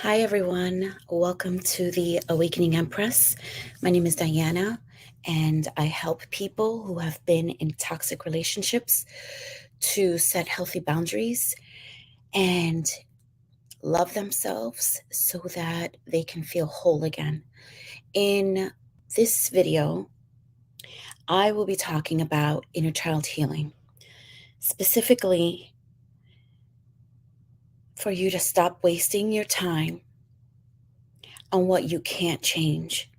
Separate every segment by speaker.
Speaker 1: Hi, everyone. Welcome to the Awakening Empress. My name is Diana, and I help people who have been in toxic relationships to set healthy boundaries and love themselves so that they can feel whole again. In this video, I will be talking about inner child healing, specifically for you to stop wasting your time on what you can't change.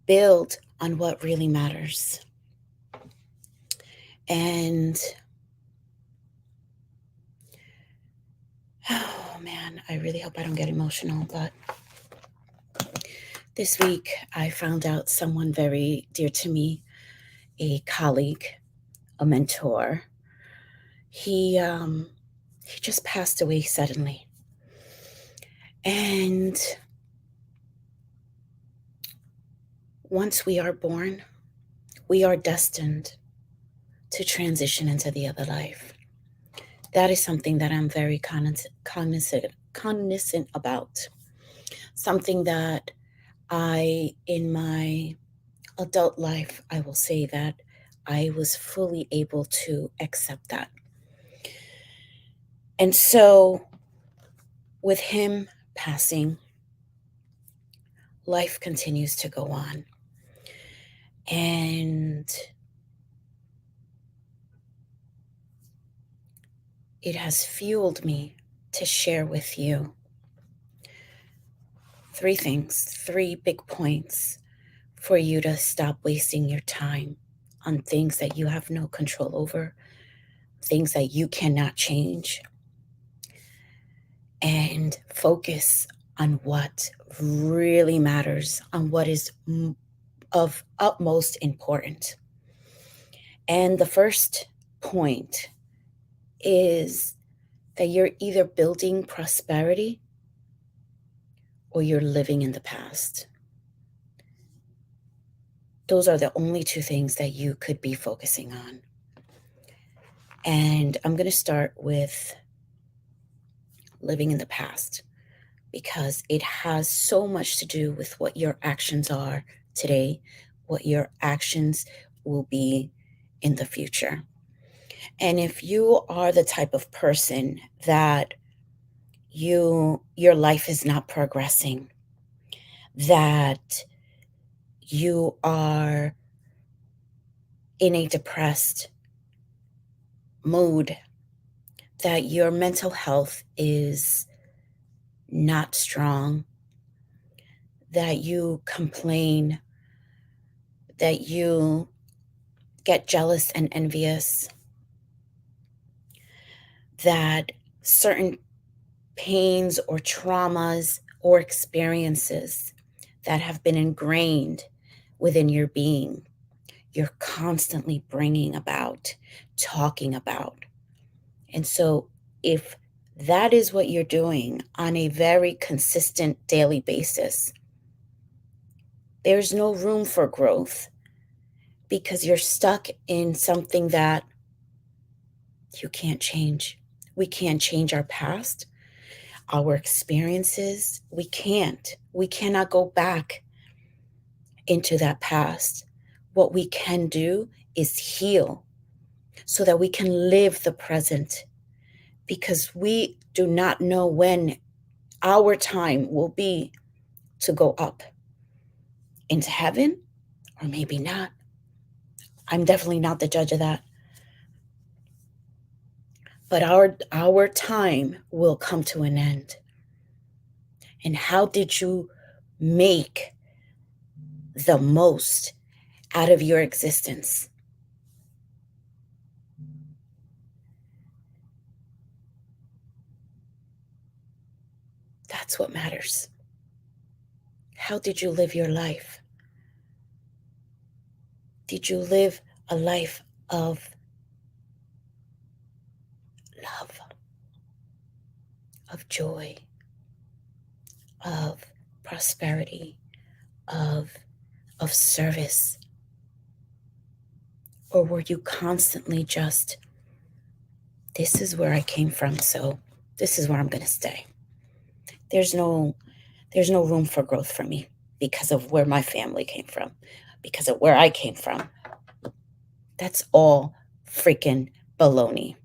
Speaker 1: Build on what really matters. And oh man, I really hope I don't get emotional, but this week I found out someone very dear to me, a colleague, a mentor. He just passed away suddenly. And once we are born, we are destined to transition into the other life. That is something that I'm very cognizant about. Something that in my adult life, I will say that I was fully able to accept that. And so, with him passing, life continues to go on. And it has fueled me to share with you three big points for you to stop wasting your time on things that you have no control over, things that you cannot change, and focus on what really matters, on what is of utmost importance. And the first point is that you're either building prosperity or you're living in the past. Those are the only two things that you could be focusing on. And I'm going to start with living in the past because it has so much to do with what your actions are today, what your actions will be in the future. And if you are the type of person that your life is not progressing, that you are in a depressed mood, that your mental health is not strong, that you complain, that you get jealous and envious, that certain pains or traumas or experiences that have been ingrained within your being, you're constantly bringing about, talking about. And so if that is what you're doing on a very consistent daily basis, there's no room for growth because you're stuck in something that you can't change. We can't change our past, our experiences. We can't. We cannot go back into that past. What we can do is heal so that we can live the present, because we do not know when our time will be to go up into heaven, or maybe not. I'm definitely not the judge of that. But our time will come to an end. And how did you make the most out of your existence? That's what matters. How did you live your life? Did you live a life of love, of joy, of prosperity, of service? Or were you constantly just, this is where I came from, so this is where I'm going to stay? There's no there's no room for growth for me because of where my family came from, because of where I came from. That's all freaking baloney.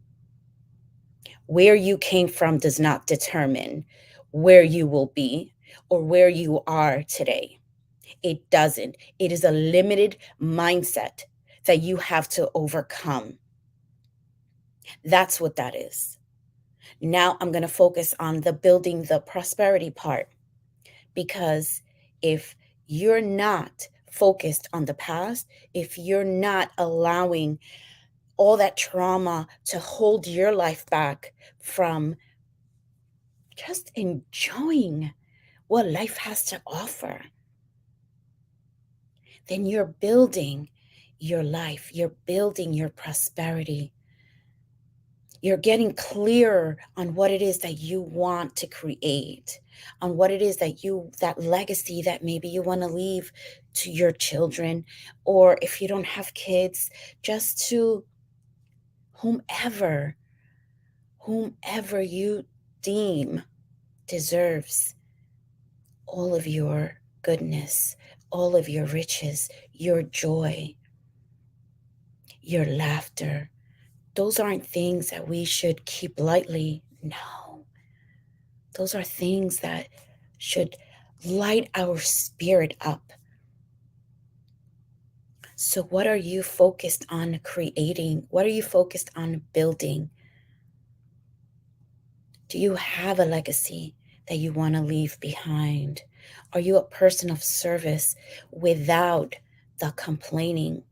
Speaker 1: Where you came from does not determine where you will be or where you are today. It doesn't. It is a limited mindset that you have to overcome. That's what that is. Now I'm going to focus on the building the prosperity part, because if you're not focused on the past, if you're not allowing all that trauma to hold your life back from just enjoying what life has to offer, then you're building your life, you're building your prosperity. You're getting clearer on what it is that you want to create, on what it is that legacy that maybe you want to leave to your children, or if you don't have kids, just to whomever, whomever you deem deserves all of your goodness, all of your riches, your joy, your laughter. Those aren't things that we should keep lightly. No, those are things that should light our spirit up. So, what are you focused on creating? What are you focused on building? Do you have a legacy that you want to leave behind? Are you a person of service without the complaining,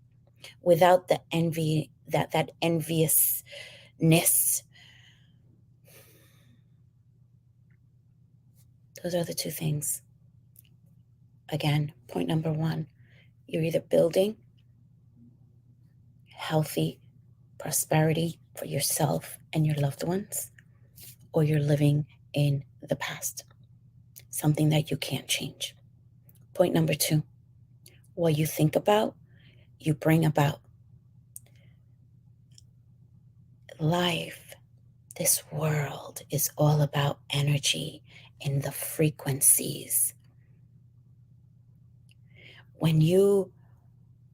Speaker 1: without the envy, that enviousness? Those are the two things. Again, point number one, you're either building healthy prosperity for yourself and your loved ones, or you're living in the past, something that you can't change. Point number two, what you think about, you bring about. Life, this world is all about energy and the frequencies. When you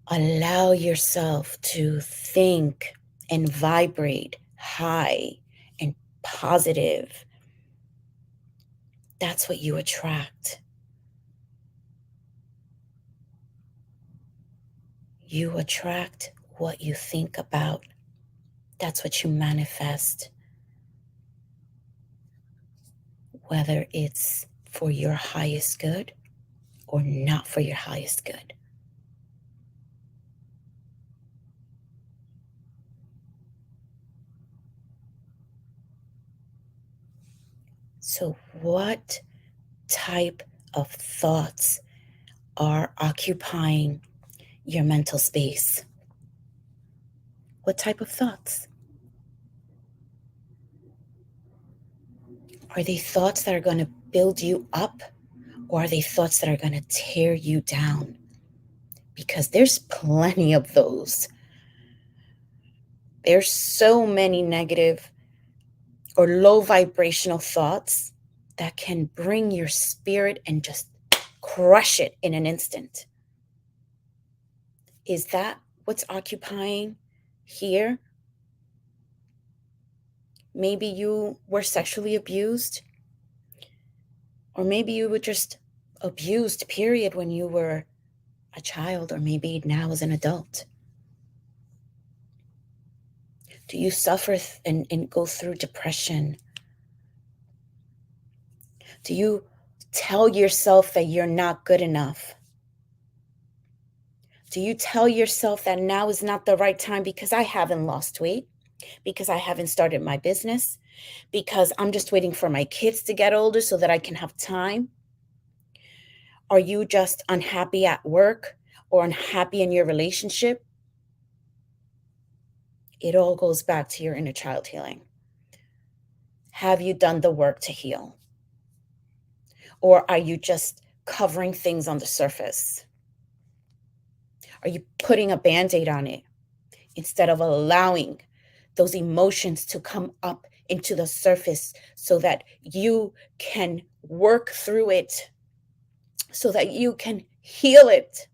Speaker 1: allow yourself to think and vibrate high and positive, that's what you attract. You attract what you think about. That's what you manifest, whether it's for your highest good or not for your highest good. So, what type of thoughts are occupying your mental space? What type of thoughts? Are they thoughts that are going to build you up, or are they thoughts that are going to tear you down? Because there's plenty of those. There's so many negative or low vibrational thoughts that can bring your spirit and just crush it in an instant. Is that what's occupying here? Maybe you were sexually abused, or maybe you were just abused, period, when you were a child, or maybe now as an adult. Do you suffer and go through depression? Do you tell yourself that you're not good enough? Do you tell yourself that now is not the right time because I haven't lost weight, because I haven't started my business, because I'm just waiting for my kids to get older so that I can have time? Are you just unhappy at work or unhappy in your relationship? It all goes back to your inner child healing. Have you done the work to heal? Or are you just covering things on the surface? Are you putting a band aid on it instead of allowing those emotions to come up into the surface so that you can work through it, so that you can heal it.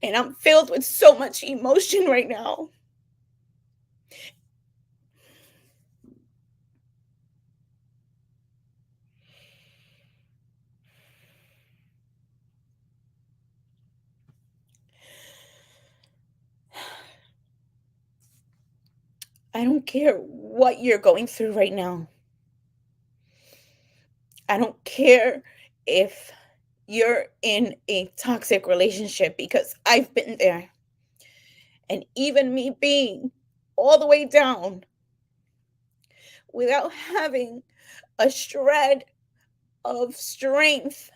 Speaker 1: And I'm filled with so much emotion right now. I don't care what you're going through right now. I don't care if you're in a toxic relationship, because I've been there. And even me being all the way down without having a shred of strength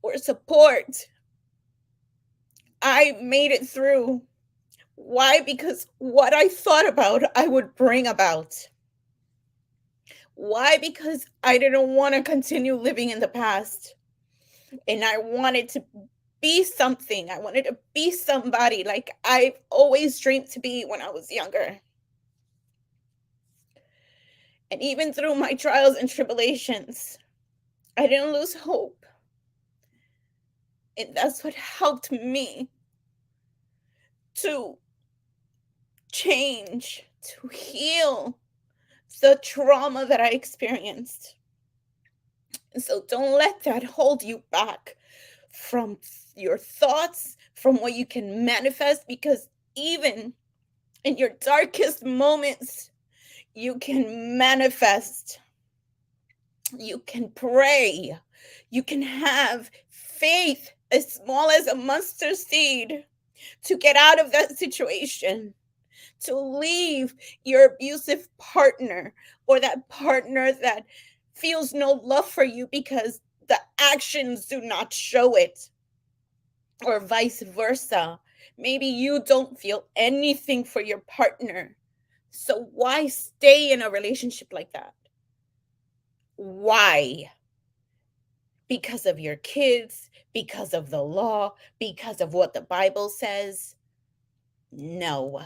Speaker 1: or support, I made it through. Why? Because what I thought about, I would bring about. Why? Because I didn't want to continue living in the past. And I wanted to be something. I wanted to be somebody like I've always dreamed to be when I was younger. And even through my trials and tribulations, I didn't lose hope. And that's what helped me to change, to heal the trauma that I experienced. And so don't let that hold you back from your thoughts, from what you can manifest, because even in your darkest moments, you can manifest. You can pray. You can have faith as small as a mustard seed to get out of that situation, to leave your abusive partner, or that partner that feels no love for you because the actions do not show it, or vice versa. Maybe you don't feel anything for your partner. So why stay in a relationship like that? Why? Because of your kids, because of the law, because of what the Bible says? No,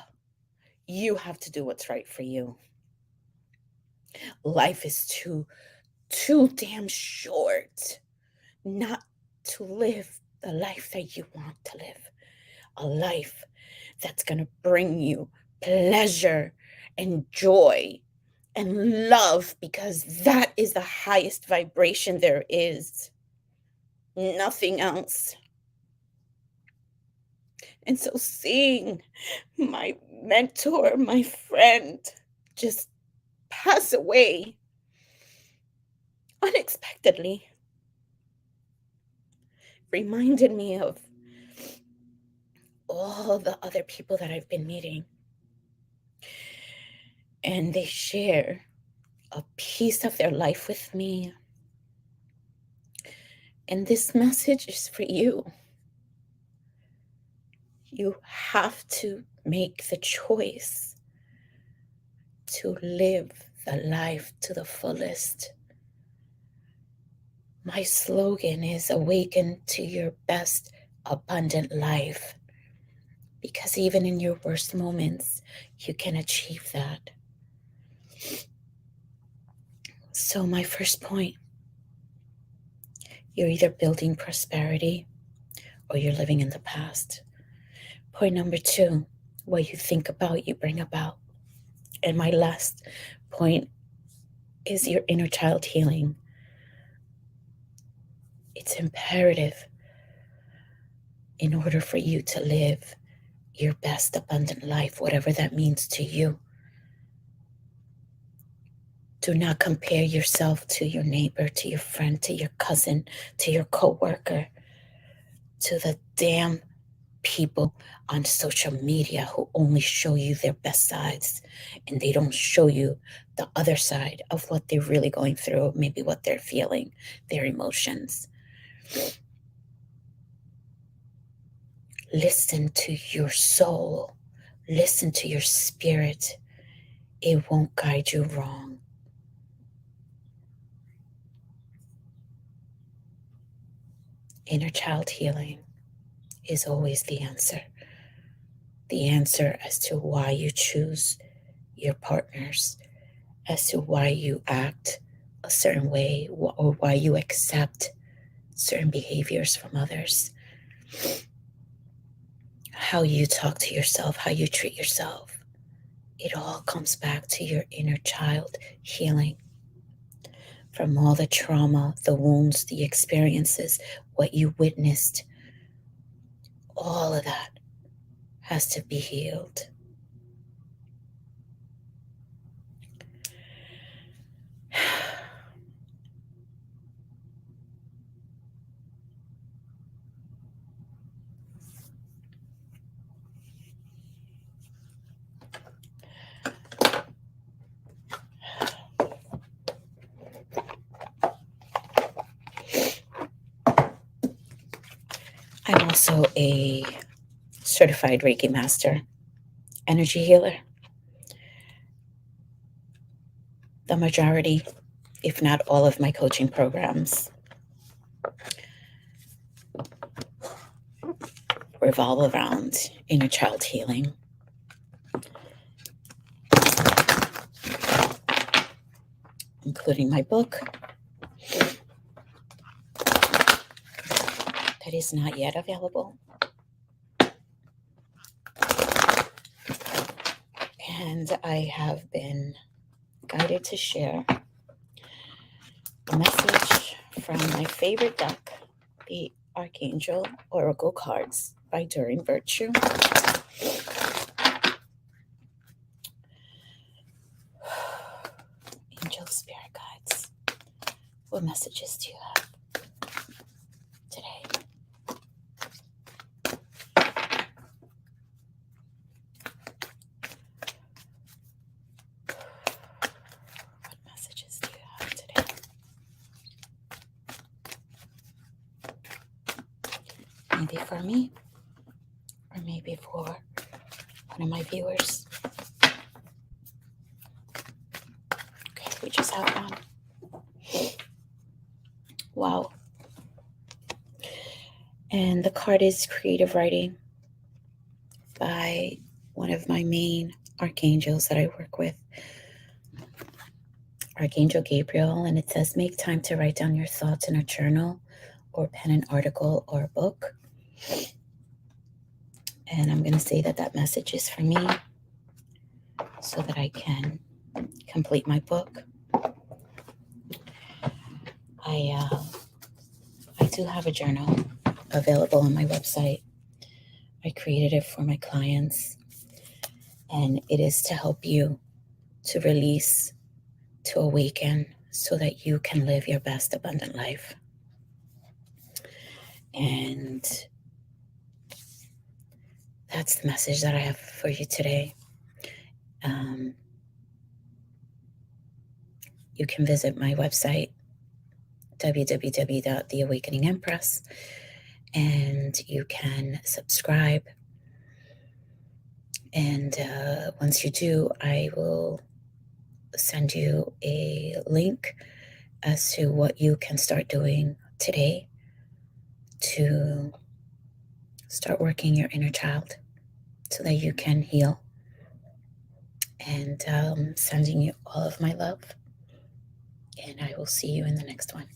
Speaker 1: you have to do what's right for you. Life is too damn short not to live the life that you want to live. A life that's going to bring you pleasure and joy and love, because that is the highest vibration there is. Nothing else. And so seeing my mentor, my friend, just pass away unexpectedly reminded me of all the other people that I've been meeting. And they share a piece of their life with me. And this message is for you. You have to make the choice to live the life to the fullest. My slogan is awaken to your best abundant life, because even in your worst moments, you can achieve that. So my first point, you're either building prosperity or you're living in the past. Point number two, what you think about, you bring about. And my last point is your inner child healing. It's imperative, in order for you to live your best abundant life, whatever that means to you. Do not compare yourself to your neighbor, to your friend, to your cousin, to your coworker, to the damn people on social media who only show you their best sides, and they don't show you the other side of what they're really going through, maybe what they're feeling, their emotions. Listen to your soul. Listen to your spirit. It won't guide you wrong. Inner child healing is always the answer. the answer as to why you choose your partners, as to why you act a certain way, or why you accept certain behaviors from others, how you talk to yourself, how you treat yourself. It all comes back to your inner child healing from all the trauma, the wounds, the experiences, what you witnessed. All of that has to be healed. I'm also a certified Reiki master, energy healer. The majority, if not all of my coaching programs revolve around inner child healing. Including my book that is not yet available. And I have been guided to share a message from my favorite deck, the Archangel Oracle cards by Enduring Virtue. Angel Spirit Guides, what messages do you have today? What messages do you have today? Maybe for me, or maybe for one of my viewers. Okay, we just have one. Wow. And the card is Creative Writing by one of my main archangels that I work with, Archangel Gabriel. And it says, make time to write down your thoughts in a journal or pen an article or a book. And I'm going to say that that message is for me so that I can complete my book. I do have a journal available on my website. I created it for my clients, and it is to help you to release, to awaken, so that you can live your best abundant life. And that's the message that I have for you today. You can visit my website, www.theawakening Empress, and you can subscribe. And once you do, I will send you a link as to what you can start doing today to start working your inner child so that you can heal. And sending you all of my love. And I will see you in the next one.